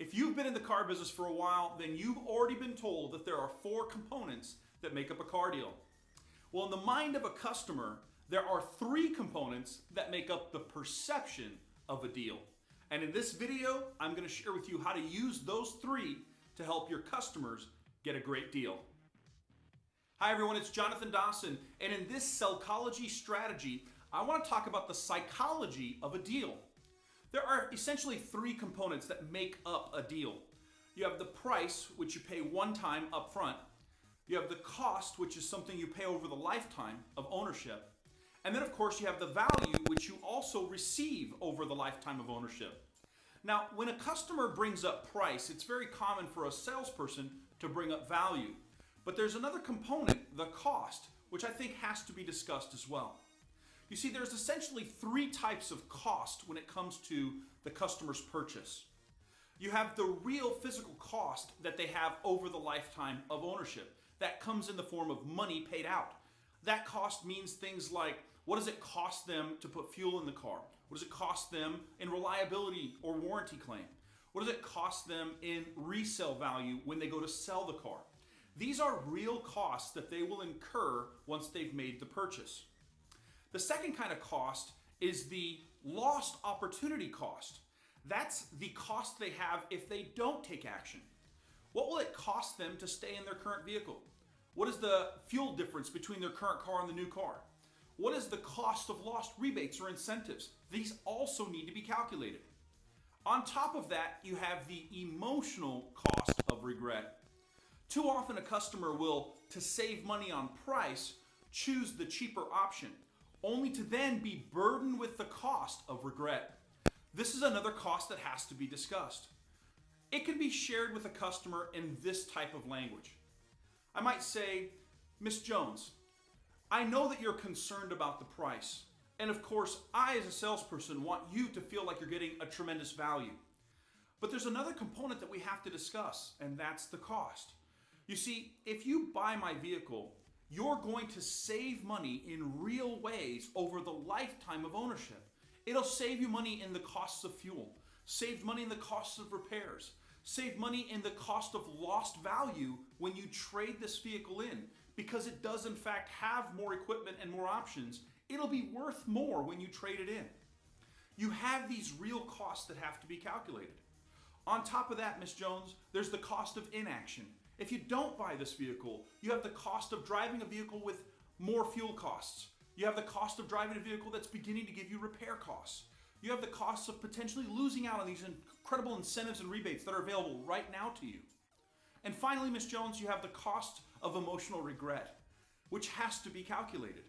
If you've been in the car business for a while, then you've already been told that there are 4 components that make up a car deal. Well, in the mind of a customer, there are 3 components that make up the perception of a deal. And in this video, I'm going to share with you how to use those 3 to help your customers get a great deal. Hi everyone, it's Jonathan Dawson, and in this Sellchology strategy, I want to talk about the psychology of a deal. There are essentially 3 components that make up a deal. You have the price, which you pay one time up front. You have the cost, which is something you pay over the lifetime of ownership. And then of course you have the value, which you also receive over the lifetime of ownership. Now, when a customer brings up price, it's very common for a salesperson to bring up value. But there's another component, the cost, which I think has to be discussed as well. You see, there's essentially 3 types of cost when it comes to the customer's purchase. You have the real physical cost that they have over the lifetime of ownership. That comes in the form of money paid out. That cost means things like, what does it cost them to put fuel in the car? What does it cost them in reliability or warranty claim? What does it cost them in resale value when they go to sell the car? These are real costs that they will incur once they've made the purchase. The second kind of cost is the lost opportunity cost. That's the cost they have if they don't take action. What will it cost them to stay in their current vehicle? What is the fuel difference between their current car and the new car? What is the cost of lost rebates or incentives? These also need to be calculated. On top of that, you have the emotional cost of regret. Too often a customer will, to save money on price, choose the cheaper option, only to then be burdened with the cost of regret. This is another cost that has to be discussed. It can be shared with a customer in this type of language. I might say, Miss Jones, I know that you're concerned about the price. And of course, I as a salesperson want you to feel like you're getting a tremendous value. But there's another component that we have to discuss, and that's the cost. You see, if you buy my vehicle, you're going to save money in real ways over the lifetime of ownership. It'll save you money in the costs of fuel, save money in the costs of repairs, save money in the cost of lost value when you trade this vehicle in. Because it does in fact have more equipment and more options, it'll be worth more when you trade it in. You have these real costs that have to be calculated. On top of that, Miss Jones, there's the cost of inaction. If you don't buy this vehicle, you have the cost of driving a vehicle with more fuel costs. You have the cost of driving a vehicle that's beginning to give you repair costs. You have the costs of potentially losing out on these incredible incentives and rebates that are available right now to you. And finally, Miss Jones, you have the cost of emotional regret, which has to be calculated.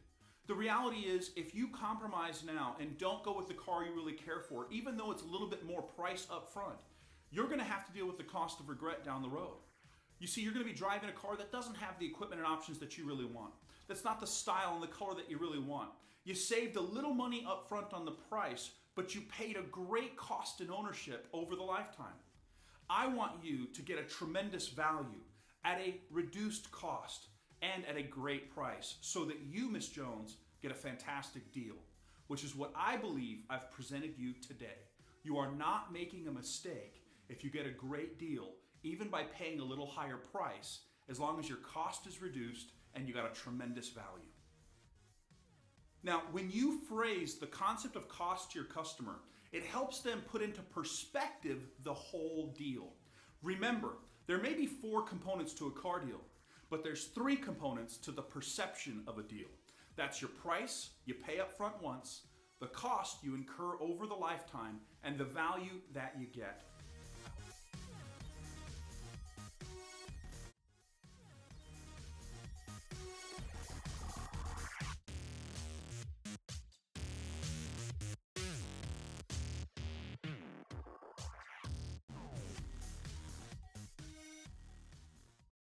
The reality is, if you compromise now and don't go with the car you really care for, even though it's a little bit more price up front, you're going to have to deal with the cost of regret down the road. You see, you're going to be driving a car that doesn't have the equipment and options that you really want. That's not the style and the color that you really want. You saved a little money up front on the price, but you paid a great cost in ownership over the lifetime. I want you to get a tremendous value at a reduced cost and at a great price so that you, Miss Jones, get a fantastic deal, which is what I believe I've presented you today. You are not making a mistake if you get a great deal, even by paying a little higher price, as long as your cost is reduced and you got a tremendous value. Now, when you phrase the concept of cost to your customer, it helps them put into perspective the whole deal. Remember, there may be 4 components to a car deal, but there's 3 components to the perception of a deal. That's your price, you pay up front once, the cost you incur over the lifetime, and the value that you get.